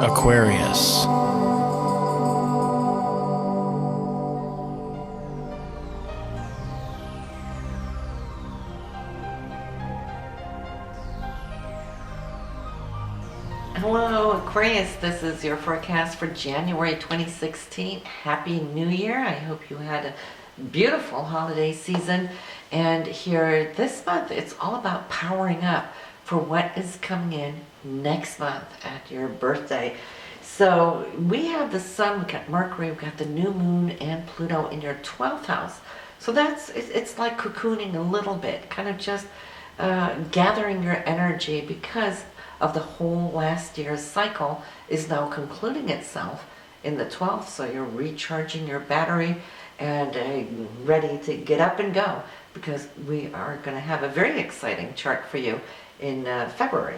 Aquarius. Hello Aquarius, this is your forecast for January 2016. Happy New Year. I hope you had a beautiful holiday season. And here this month, it's all about powering up for what is coming in next month at your birthday. So we have the sun, we've got Mercury, we've got the new moon and Pluto in your 12th house. So it's like cocooning a little bit, kind of just gathering your energy because of the whole last year's cycle is now concluding itself in the 12th. So you're recharging your battery and ready to get up and go, because we are going to have a very exciting chart for you in February.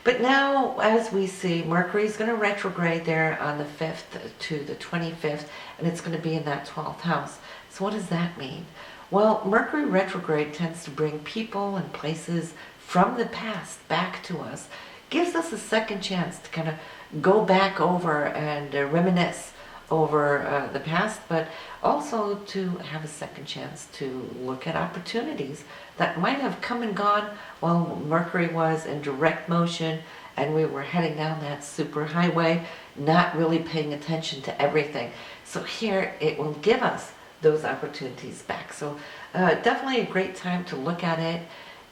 But now, as we see, Mercury is going to retrograde there on the 5th to the 25th, and it's going to be in that 12th house. So what does that mean? Well, Mercury retrograde tends to bring people and places from the past back to us. Gives us a second chance to kind of go back over and reminisce over the past, but also to have a second chance to look at opportunities that might have come and gone while Mercury was in direct motion and we were heading down that super highway, not really paying attention to everything. So here it will give us those opportunities back. So definitely a great time to look at it.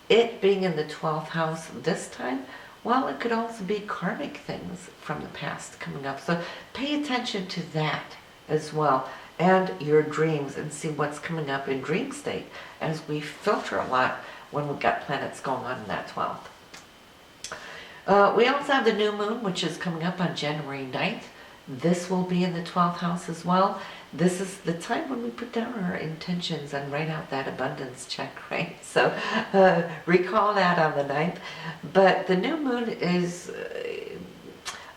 It being in the 12th house this time, well, it could also be karmic things from the past coming up. So pay attention to that as well, and your dreams, and see what's coming up in dream state, as we filter a lot when we've got planets going on in that 12th. We also have the new moon, which is coming up on January 9th. This will be in the 12th house as well. This is the time when we put down our intentions and write out that abundance check, right? So recall that on the 9th. But the new moon is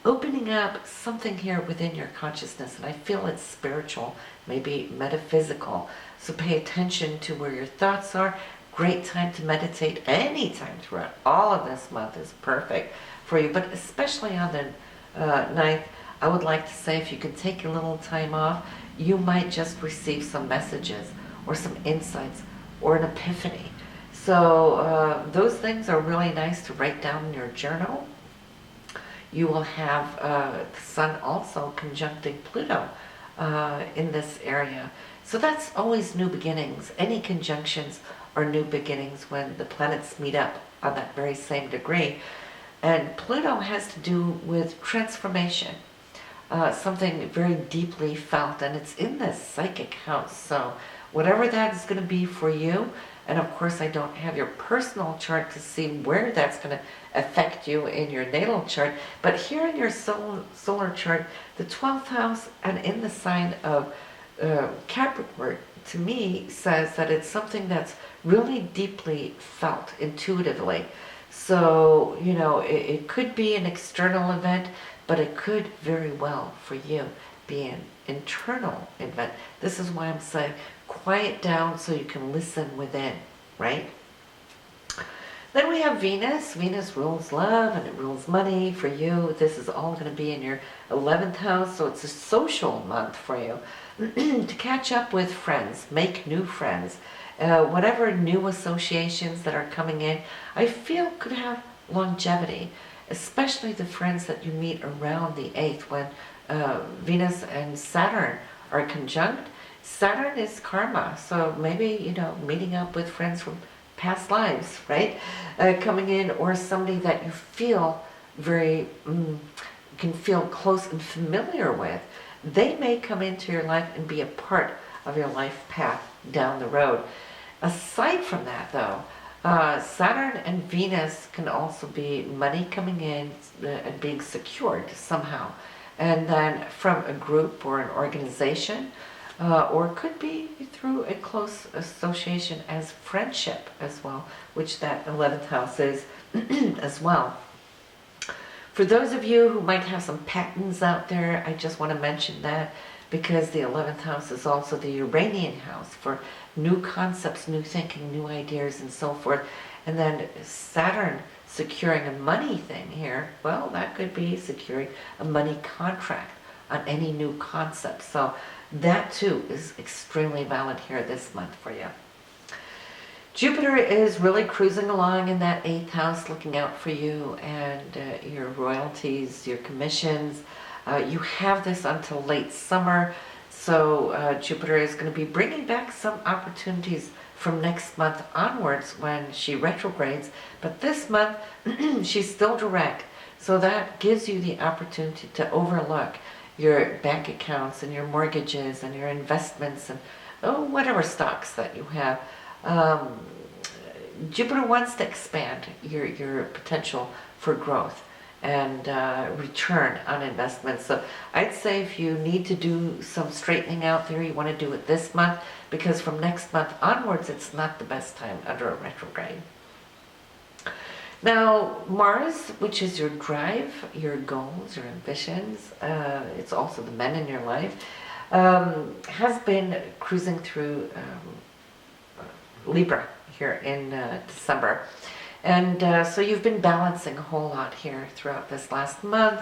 opening up something here within your consciousness, and I feel it's spiritual, maybe metaphysical. So pay attention to where your thoughts are. Great time to meditate anytime throughout. All of this month is perfect for you, but especially on the 9th, I would like to say, if you could take a little time off, you might just receive some messages or some insights or an epiphany. So those things are really nice to write down in your journal. You will have the sun also conjuncting Pluto in this area. So that's always new beginnings. Any conjunctions are new beginnings when the planets meet up on that very same degree. And Pluto has to do with transformation. Something very deeply felt, and it's in this psychic house. So whatever that is going to be for you, and of course I don't have your personal chart to see where that's going to affect you in your natal chart, but here in your solar chart, the 12th house and in the sign of Capricorn, to me, says that it's something that's really deeply felt intuitively. So, you know, it could be an external event, but it could very well, for you, be an internal event. This is why I'm saying quiet down so you can listen within, right? Then we have Venus. Venus rules love and it rules money for you. This is all going to be in your 11th house, so it's a social month for you. To catch up with friends, make new friends. Whatever new associations that are coming in, I feel could have longevity. Especially the friends that you meet around the 8th when Venus and Saturn are conjunct. Saturn is karma, so maybe, you know, meeting up with friends from past lives, right? Coming in, or somebody that you feel very, can feel close and familiar with. They may come into your life and be a part of your life path down the road. Aside from that, though, Saturn and Venus can also be money coming in and being secured somehow, and then from a group or an organization, or it could be through a close association as friendship as well, which that 11th house is as well. For those of you who might have some patterns out there, I just want to mention that because the 11th house is also the Uranian house for new concepts, new thinking, new ideas, and so forth. And then Saturn securing a money thing here, well, that could be securing a money contract on any new concept. So that too is extremely valid here this month for you. Jupiter is really cruising along in that 8th house, looking out for you and your royalties, your commissions. You have this until late summer, so Jupiter is going to be bringing back some opportunities from next month onwards when she retrogrades. But this month, she's still direct, so that gives you the opportunity to overlook your bank accounts and your mortgages and your investments and whatever stocks that you have. Jupiter wants to expand your potential for growth and return on investments. So I'd say if you need to do some straightening out there, you want to do it this month, because from next month onwards, it's not the best time under a retrograde. Now, Mars, which is your drive, your goals, your ambitions, it's also the men in your life, has been cruising through Libra here in December. And so you've been balancing a whole lot here throughout this last month.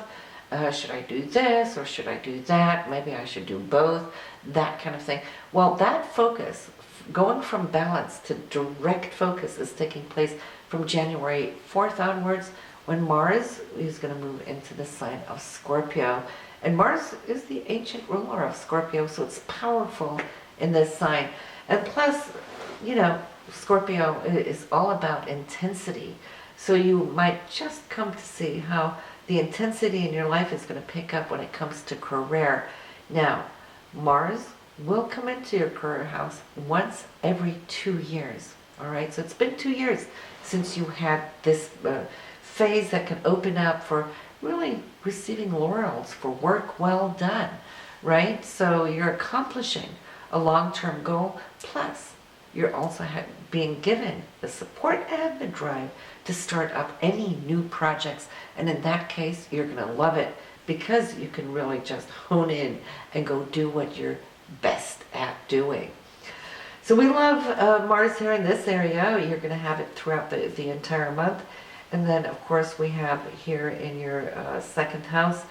Should I do this or should I do that? Maybe I should do both, that kind of thing. Well, that focus, going from balance to direct focus, is taking place from January 4th onwards, when Mars is going to move into the sign of Scorpio. And Mars is the ancient ruler of Scorpio, so it's powerful in this sign. And plus, you know, Scorpio is all about intensity. So you might just come to see how the intensity in your life is going to pick up when it comes to career. Now, Mars will come into your career house once every 2 years. All right, so it's been 2 years since you had this phase that can open up for really receiving laurels for work well done, right? So you're accomplishing a long-term goal, plus you're also being given the support and the drive to start up any new projects. And in that case, you're going to love it, because you can really just hone in and go do what you're best at doing. So we love Mars here in this area. You're going to have it throughout the entire month. And then, of course, we have here in your second house,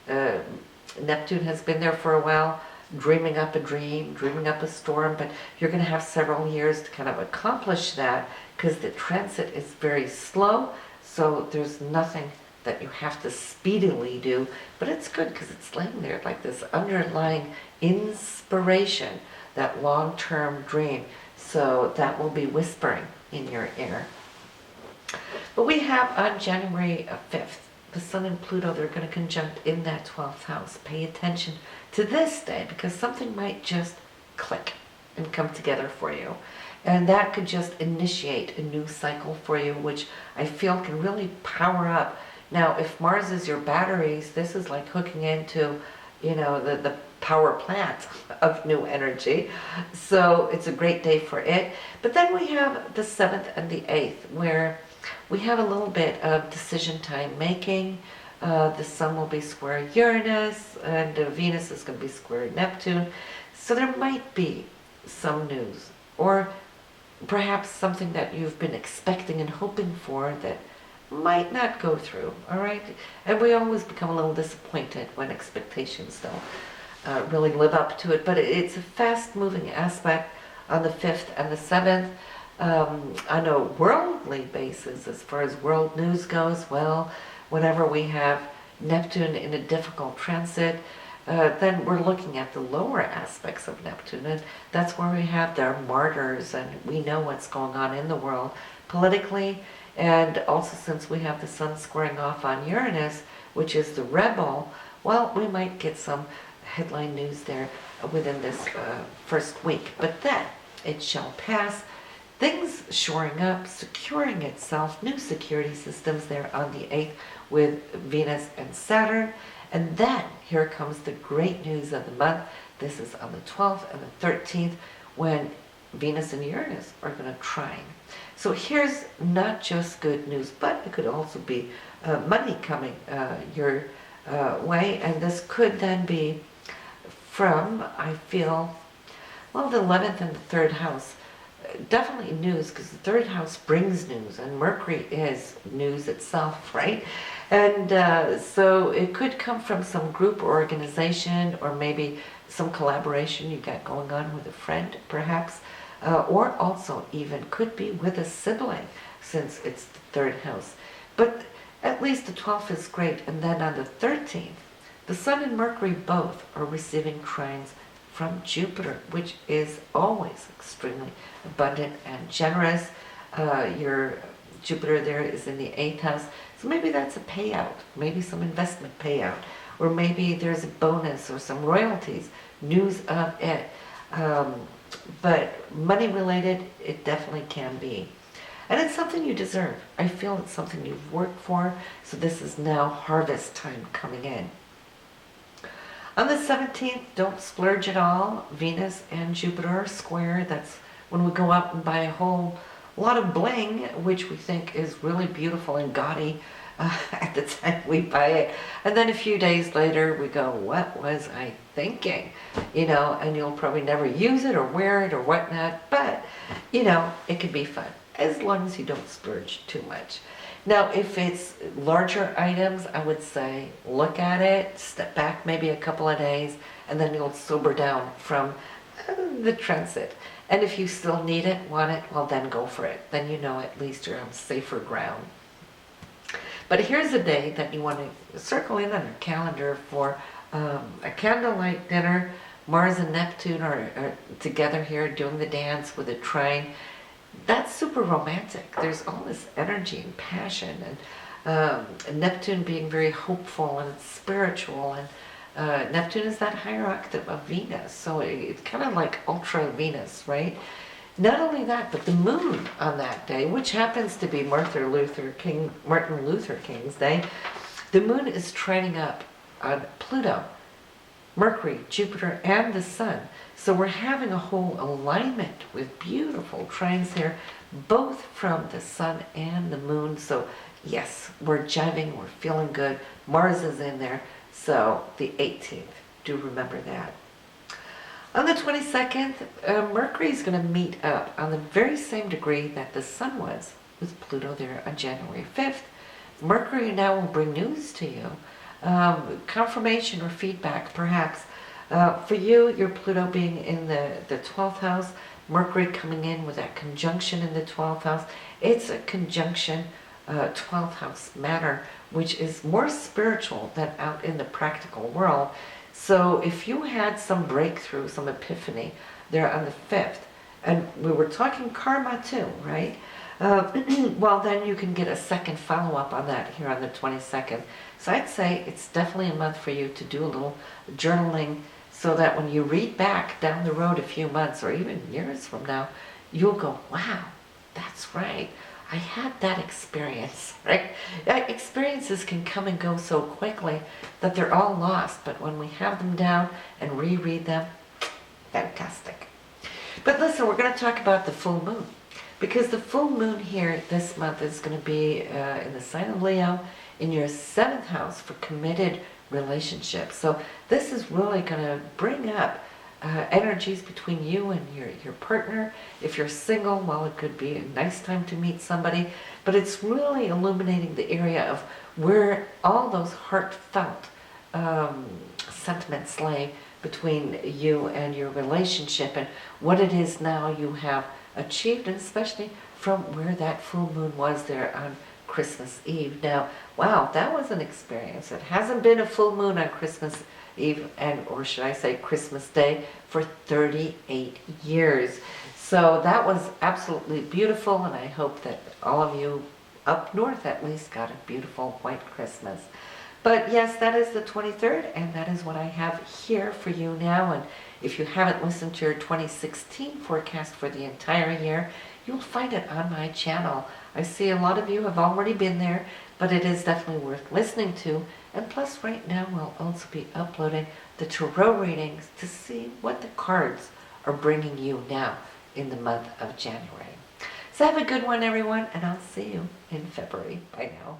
Neptune has been there for a while, dreaming up a dream, dreaming up a storm, but you're going to have several years to kind of accomplish that, because the transit is very slow, so there's nothing that you have to speedily do, but it's good because it's laying there like this underlying inspiration, that long-term dream. So that will be whispering in your ear. But we have on January 5th, the Sun and Pluto, they're going to conjunct in that 12th house. Pay attention to this day, because something might just click and come together for you. And that could just initiate a new cycle for you, which I feel can really power up. Now, if Mars is your batteries, this is like hooking into, you know, the power plant of new energy. So it's a great day for it. But then we have the 7th and the 8th, where we have a little bit of decision time making. The Sun will be square Uranus, and Venus is going to be square Neptune. So there might be some news, or perhaps something that you've been expecting and hoping for that might not go through, all right? And we always become a little disappointed when expectations don't really live up to it. But it's a fast-moving aspect on the 5th and the 7th. On a worldly basis, as far as world news goes, well, whenever we have Neptune in a difficult transit, then we're looking at the lower aspects of Neptune, and that's where we have their martyrs, and we know what's going on in the world politically. And also, since we have the Sun squaring off on Uranus, which is the rebel, well, we might get some headline news there within this first week. But then it shall pass. Things shoring up, securing itself, new security systems there on the 8th with Venus and Saturn. And then here comes the great news of the month. This is on the 12th and the 13th, when Venus and Uranus are going to trine. So here's not just good news, but it could also be money coming your way. And this could then be from, I feel, well, the 11th and the 3rd house. Definitely news, because the 3rd house brings news, and Mercury is news itself, right? And so it could come from some group or organization, or maybe some collaboration you got going on with a friend, perhaps, or also even could be with a sibling, since it's the 3rd house. But at least the 12th is great, and then on the 13th, the Sun and Mercury both are receiving trines from Jupiter, which is always extremely abundant and generous. Your Jupiter there is in the 8th house, so maybe that's a payout, maybe some investment payout, or maybe there's a bonus or some royalties, news of it. But money related, it definitely can be. And it's something you deserve. I feel it's something you've worked for, so this is now harvest time coming in. On the 17th, don't splurge at all. Venus and Jupiter are square. That's when we go out and buy a whole lot of bling, which we think is really beautiful and gaudy at the time we buy it. And then a few days later, we go, what was I thinking? You know, and you'll probably never use it or wear it or whatnot. But, you know, it can be fun, as long as you don't splurge too much. Now, if it's larger items, I would say look at it, step back maybe a couple of days, and then you'll sober down from the transit. And if you still need it, want it, well, then go for it. Then you know at least you're on safer ground. But here's a day that you want to circle in on your calendar for a candlelight dinner. Mars and Neptune are together here doing the dance with a trine. That's super romantic. There's all this energy and passion, and Neptune being very hopeful and spiritual, and Neptune is that higher octave of Venus, so it's kind of like ultra Venus, right? Not only that, but the moon on that day, which happens to be Martin Luther King's day, the moon is trining up on Pluto, Mercury, Jupiter, and the Sun. So we're having a whole alignment with beautiful trines here, both from the Sun and the Moon. So yes, we're jiving, we're feeling good. Mars is in there, so the 18th, do remember that. On the 22nd, Mercury is going to meet up on the very same degree that the Sun was with Pluto there on January 5th. Mercury now will bring news to you, confirmation or feedback perhaps. For you, your Pluto being in the 12th house, Mercury coming in with that conjunction in the 12th house. It's a conjunction 12th house matter, which is more spiritual than out in the practical world. So if you had some breakthrough, some epiphany there on the 5th, and we were talking karma too, right? Well, then you can get a second follow-up on that here on the 22nd. So I'd say it's definitely a month for you to do a little journaling, so that when you read back down the road a few months or even years from now, you'll go, wow, that's right. I had that experience, right? Experiences can come and go so quickly that they're all lost. But when we have them down and reread them, fantastic. But listen, we're going to talk about the full moon. Because the full moon here this month is going to be in the sign of Leo in your 7th house for committed relationships. So this is really going to bring up energies between you and your partner. If you're single, well, it could be a nice time to meet somebody, but it's really illuminating the area of where all those heartfelt sentiments lay between you and your relationship, and what it is now you have achieved, and especially from where that full moon was there on Christmas Eve. Now, wow, that was an experience. It hasn't been a full moon on Christmas Eve, or should I say Christmas Day, for 38 years. So that was absolutely beautiful, and I hope that all of you up north at least got a beautiful white Christmas. But yes, that is the 23rd, and that is what I have here for you now. And if you haven't listened to your 2016 forecast for the entire year, you'll find it on my channel. I see a lot of you have already been there, but it is definitely worth listening to. And plus, right now, we'll also be uploading the tarot readings to see what the cards are bringing you now in the month of January. So have a good one, everyone, and I'll see you in February. Bye now.